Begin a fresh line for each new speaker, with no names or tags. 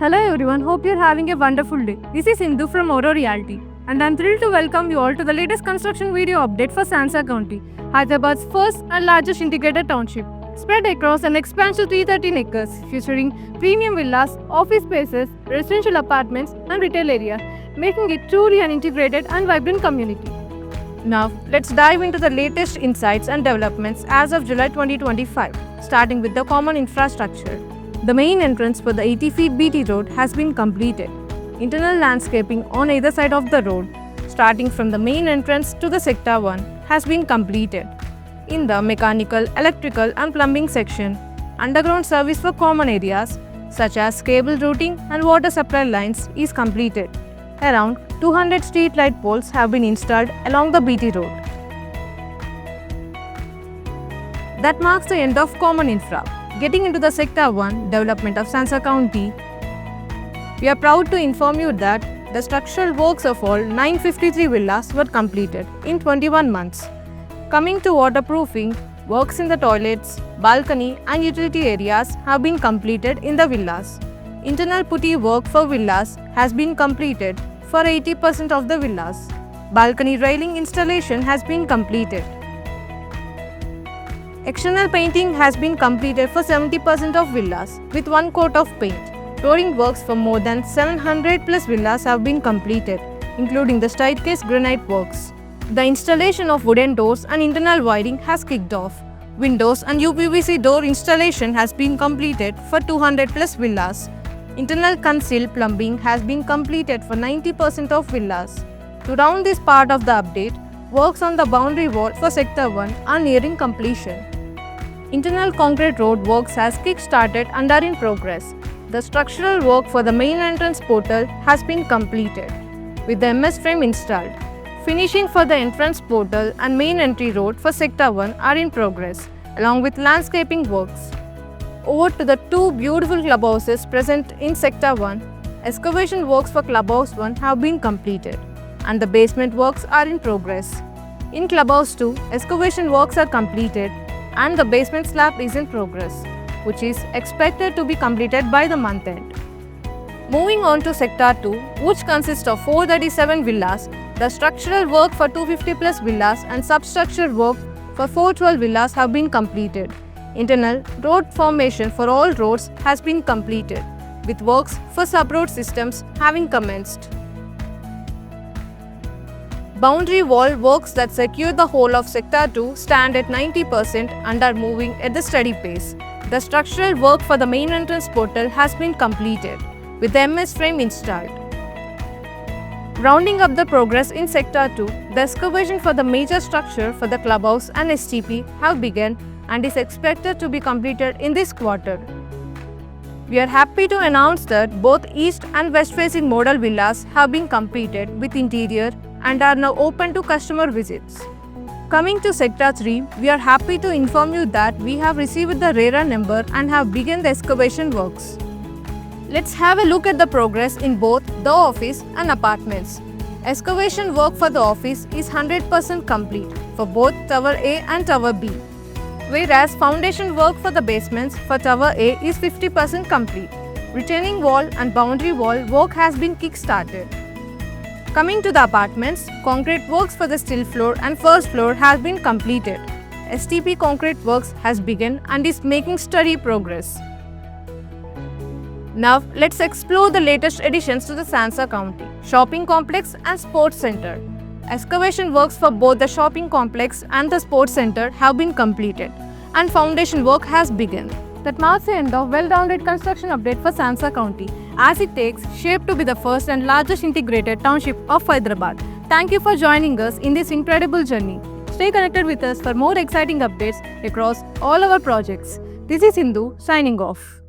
Hello everyone, hope you're having a wonderful day. This is Sindhu from Oro Realty and I'm thrilled to welcome you all to the latest construction video update for Sansa County, Hyderabad's first and largest integrated township, spread across an expansive 313 acres, featuring premium villas, office spaces, residential apartments and retail areas, making it truly an integrated and vibrant community. Now, let's dive into the latest insights and developments as of July 2025, starting with the common infrastructure. The main entrance for the 80 feet BT road has been completed. Internal landscaping on either side of the road, starting from the main entrance to the Sector 1, has been completed. In the mechanical, electrical and plumbing section, underground service for common areas such as cable routing and water supply lines is completed. Around 200 street light poles have been installed along the BT road. That marks the end of common infra. Getting into the Sector 1 development of Sansa County, we are proud to inform you that the structural works of all 953 villas were completed in 21 months. Coming to waterproofing, works in the toilets, balcony and utility areas have been completed in the villas. Internal putty work for villas has been completed for 80% of the villas. Balcony railing installation has been completed. External painting has been completed for 70% of villas with one coat of paint. Flooring works for more than 700 plus villas have been completed, including the staircase granite works. The installation of wooden doors and internal wiring has kicked off. Windows and UPVC door installation has been completed for 200 plus villas. Internal concealed plumbing has been completed for 90% of villas. To round this part of the update, works on the boundary wall for Sector 1 are nearing completion. Internal concrete road works has kick-started and are in progress. The structural work for the main entrance portal has been completed, with the MS frame installed. Finishing for the entrance portal and main entry road for Sector 1 are in progress, along with landscaping works. Over to the two beautiful clubhouses present in Sector 1, excavation works for Clubhouse 1 have been completed, and the basement works are in progress. In Clubhouse 2, excavation works are completed, and the basement slab is in progress, which is expected to be completed by the month end. Moving on to Sector 2, which consists of 437 villas, the structural work for 250 plus villas and substructure work for 412 villas have been completed. Internal road formation for all roads has been completed, with works for sub-road systems having commenced. Boundary wall works that secure the whole of Sector 2 stand at 90% and are moving at the steady pace. The structural work for the main entrance portal has been completed, with the MS frame installed. Rounding up the progress in Sector 2, the excavation for the major structure for the clubhouse and STP have begun and is expected to be completed in this quarter. We are happy to announce that both east and west facing model villas have been completed with interior and are now open to customer visits. Coming to Sector 3, we are happy to inform you that we have received the RERA number and have begun the excavation works. Let's have a look at the progress in both the office and apartments. Excavation work for the office is 100% complete for both Tower A and Tower B, whereas foundation work for the basements for Tower A is 50% complete. Retaining wall and boundary wall work has been kick-started. Coming to the apartments, concrete works for the still floor and first floor has been completed. STP concrete works has begun and is making steady progress. Now, let's explore the latest additions to the Sansa County Shopping Complex and Sports Center. Excavation works for both the shopping complex and the sports center have been completed, and foundation work has begun. That marks the end of well-rounded construction update for Sansa County, as it takes shape to be the first and largest integrated township of Hyderabad. Thank you for joining us in this incredible journey. Stay connected with us for more exciting updates across all our projects. This is Sindhu signing off.